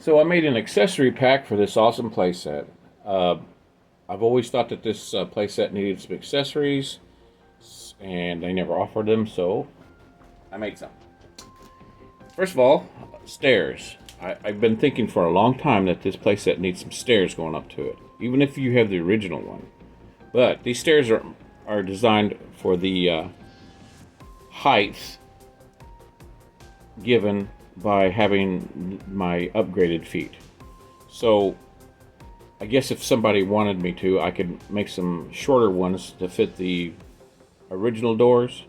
So I made an accessory pack for this awesome playset. I've always thought that this playset needed some accessories, and they never offered them, so I made some. First of all, stairs. I've been thinking for a long time that this playset needs some stairs going up to it, even if you have the original one. But these stairs are designed for the height given by having my upgraded feet. So I guess if somebody wanted me to, I could make some shorter ones to fit the original doors.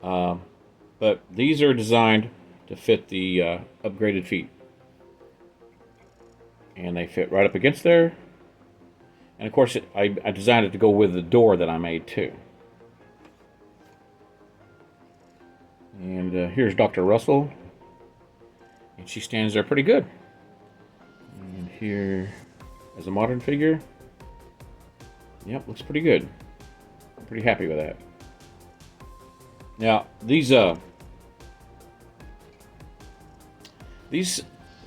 But these are designed to fit the upgraded feet. And they fit right up against there. And of course, I designed it to go with the door that I made too. And here's Dr. Russell. And she stands there pretty good. And here is a modern figure. Yep, looks pretty good. I'm pretty happy with that. Now, these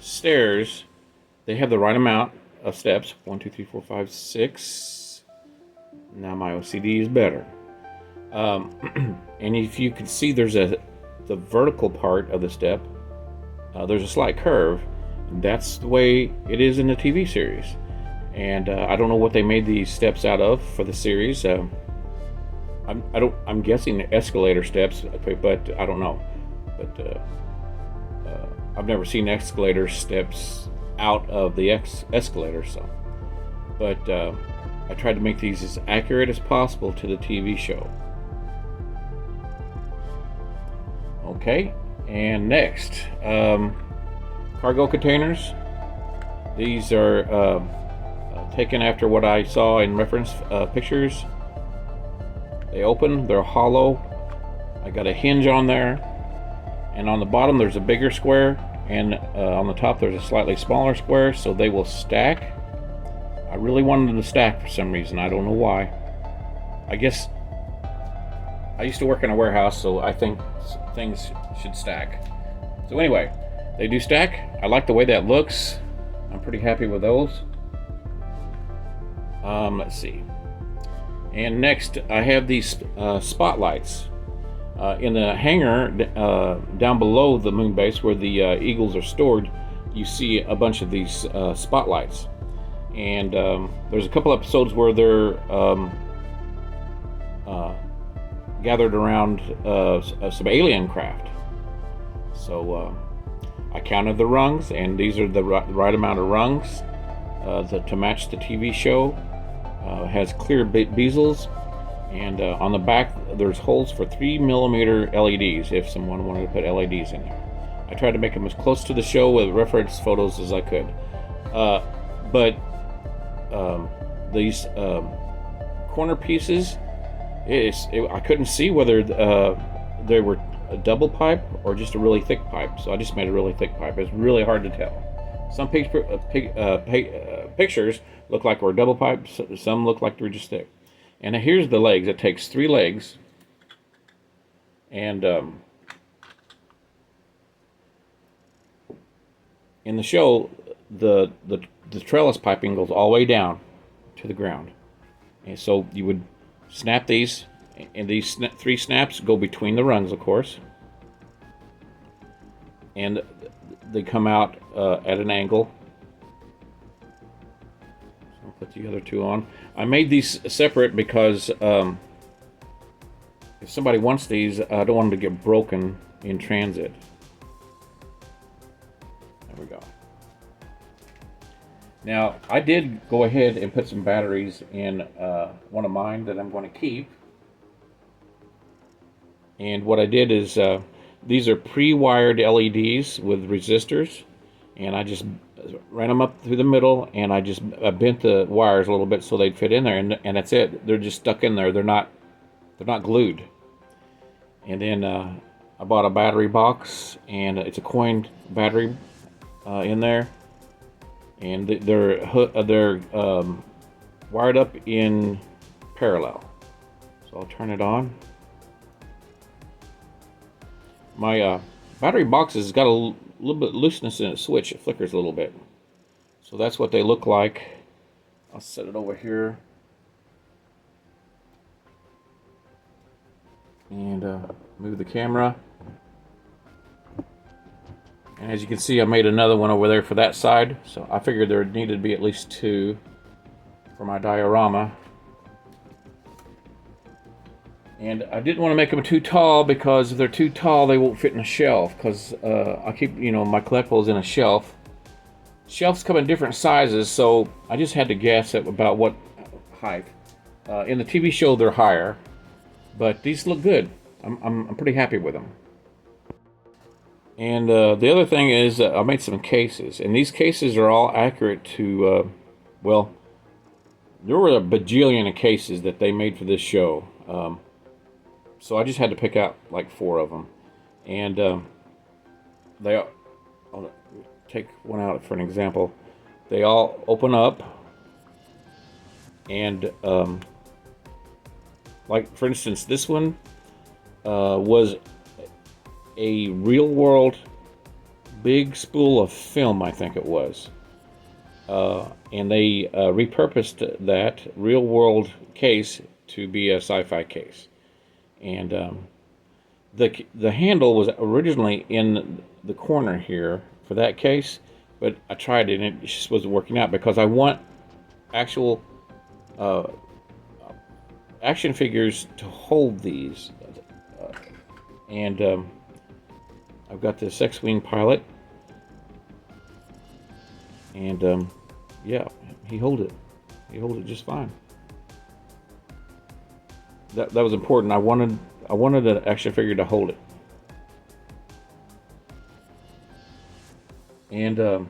stairs, they have the right amount of steps. 1, 2, 3, 4, 5, 6. Now my OCD is better. And if you can see, there's the vertical part of the step. There's a slight curve. That's the way it is in the TV series. And I don't know what they made these steps out of for the series. I'm guessing escalator steps, but I don't know. But I've never seen escalator steps out of the escalator. So, but I tried to make these as accurate as possible to the TV show. Okay, and next, cargo containers. These are taken after what I saw in reference pictures. They open, they're hollow. I got a hinge on there, and on the bottom there's a bigger square, and on the top there's a slightly smaller square, so they will stack. I really wanted them to stack for some reason. I don't know why. I guess I used to work in a warehouse, so I think things should stack. So anyway, they do stack. I like the way that looks. I'm pretty happy with those. Let's see. And next, I have these spotlights. In the hangar down below the moon base where the Eagles are stored, you see a bunch of these spotlights. And there's a couple episodes where they're gathered around some alien craft. So I counted the rungs, and these are the right amount of rungs to match the TV show. Has clear bezels, and on the back there's holes for 3mm LEDs if someone wanted to put LEDs in there. I tried to make them as close to the show with reference photos as I could. But these corner pieces, I couldn't see whether they were a double pipe or just a really thick pipe, so I just made a really thick pipe. It's really hard to tell. Some pictures look like we're double pipes, some look like they're just thick. And here's the legs. It takes 3 legs, and in the show, the trellis piping goes all the way down to the ground. And so you would snap these, and these 3 snaps go between the rungs, of course, and they come out at an angle. So I'll put the other 2 on. I made these separate because if somebody wants these, I don't want them to get broken in transit. There we go. Now, I did go ahead and put some batteries in one of mine that I'm going to keep. And what I did is, these are pre-wired LEDs with resistors, and I just ran them up through the middle, and I just bent the wires a little bit so they'd fit in there, and that's it. They're just stuck in there. They're not glued. And then I bought a battery box, and it's a coined battery in there, and they're wired up in parallel. So I'll turn it on. My battery box has got a little bit of looseness in its switch. It flickers a little bit. So that's what they look like. I'll set it over here. And move the camera. And as you can see, I made another one over there for that side. So I figured there needed to be at least 2 for my diorama. And I didn't want to make them too tall, because if they're too tall, they won't fit in a shelf. Because I keep, my collectibles in a shelf. Shelves come in different sizes, so I just had to guess at about what height. In the TV show, they're higher, but these look good. I'm pretty happy with them. And the other thing is, I made some cases, and these cases are all accurate to, well, there were a bajillion of cases that they made for this show. So I just had to pick out like 4 of them, and I'll take one out for an example. They all open up, and like for instance, this one was a real-world big spool of film, I think it was, and they repurposed that real-world case to be a sci-fi case. And the handle was originally in the corner here for that case, but I tried it and it just wasn't working out, because I want actual action figures to hold these. And I've got this X-Wing pilot, and yeah, he held it. He held it just fine. That was important. I wanted an action figure to hold it. And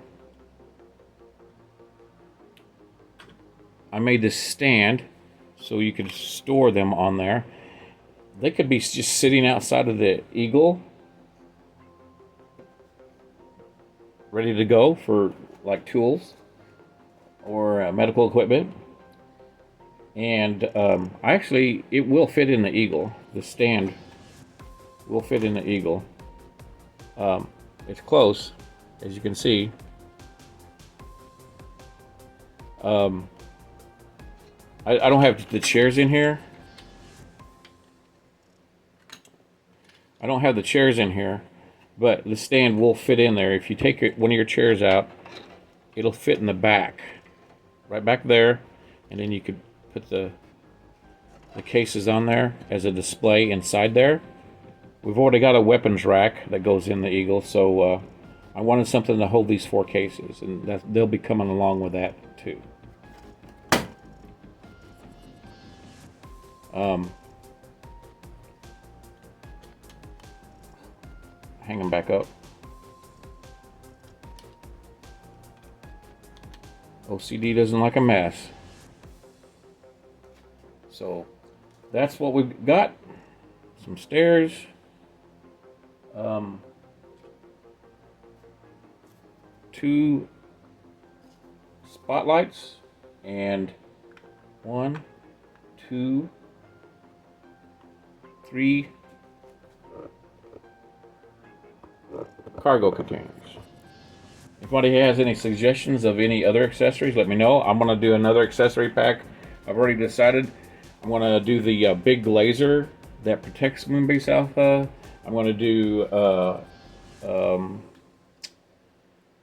I made this stand so you could store them on there. They could be just sitting outside of the Eagle, ready to go for like tools or medical equipment. And it will fit in the Eagle. The stand will fit in the Eagle. It's close, as you can see. I don't have the chairs in here. I don't have the chairs in here, but the stand will fit in there. If you take one of your chairs out, it'll fit in the back, right back there, and then you could put the cases on there as a display inside there. We've already got a weapons rack that goes in the Eagle, so I wanted something to hold these 4 cases, and they'll be coming along with that too. Hang them back up. OCD doesn't like a mess. So that's what we've got. Some stairs. 2 spotlights, and 1, 2, 3 cargo containers. If anybody has any suggestions of any other accessories, let me know. I'm going to do another accessory pack. I've already decided. I'm going to do the big laser that protects Moonbase Alpha. I'm going to do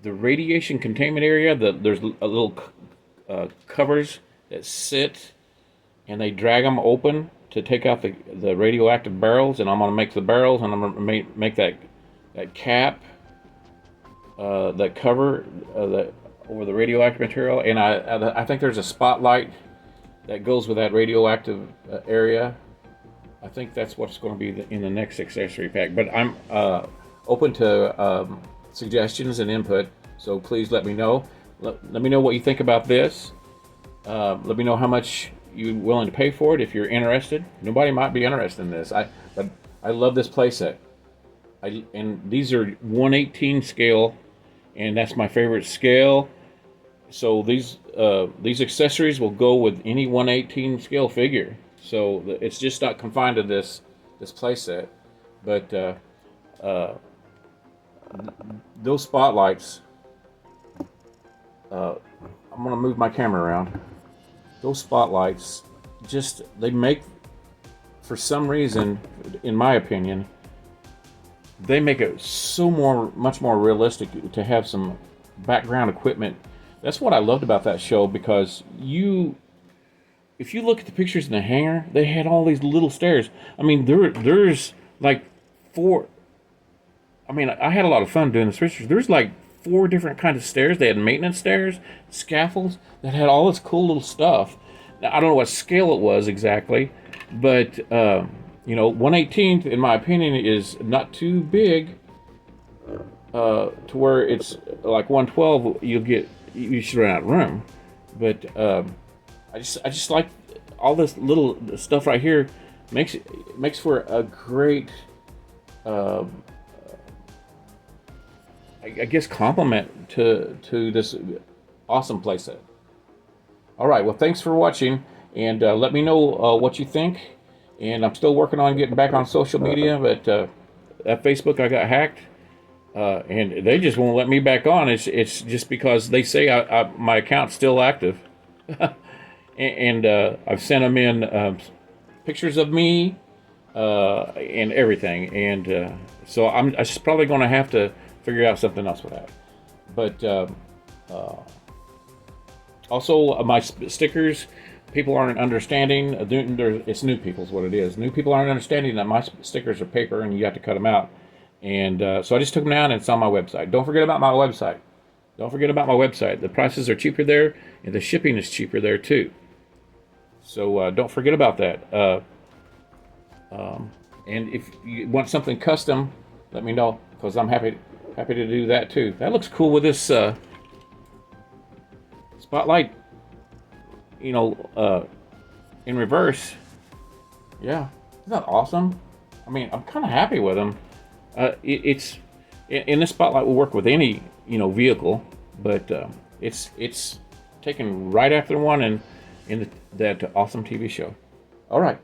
the radiation containment area. There's a little covers that sit, and they drag them open to take out the radioactive barrels. And I'm going to make the barrels, and I'm going to make that cap, that cover over the radioactive material. And I think there's a spotlight that goes with that radioactive area. I think that's what's going to be in the next accessory pack. But I'm open to suggestions and input, so please let me know. Let me know what you think about this. Let me know how much you're willing to pay for it if you're interested. Nobody might be interested in this. But I love this playset. And these are 1/18 scale, and that's my favorite scale. So these accessories will go with any 1/18 scale figure. So it's just not confined to this playset. But uh, those spotlights. I'm gonna move my camera around. Those spotlights, just they make, for some reason, in my opinion, they make it much more realistic to have some background equipment. That's what I loved about that show, because if you look at the pictures in the hangar, they had all these little stairs. I mean, there's like four. I mean, I had a lot of fun doing this research. There's like 4 different kinds of stairs. They had maintenance stairs, scaffolds that had all this cool little stuff. Now, I don't know what scale it was exactly, but 1/18th, in my opinion, is not too big. To where it's like 1/12, you should run out of room. But I just like all this little stuff right here. Makes for a great, I guess, compliment to this awesome playset. All right, well, thanks for watching, and let me know what you think. And I'm still working on getting back on social media, but at Facebook I got hacked, and they just won't let me back on. It's just because they say my account's still active, and I've sent them in pictures of me and everything, and so I'm just probably going to have to figure out something else with that. But also my stickers, people aren't understanding. It's new people is what it is. New people aren't understanding that my stickers are paper and you have to cut them out. And so I just took them down, and it's on my website. Don't forget about my website. Don't forget about my website. The prices are cheaper there, and the shipping is cheaper there too. So don't forget about that. And if you want something custom, let me know, because I'm happy to do that too. That looks cool with this spotlight, in reverse. Yeah, isn't that awesome? I mean, I'm kind of happy with them. This spotlight will work with any vehicle, but it's taken right after the one in that awesome TV show. All right.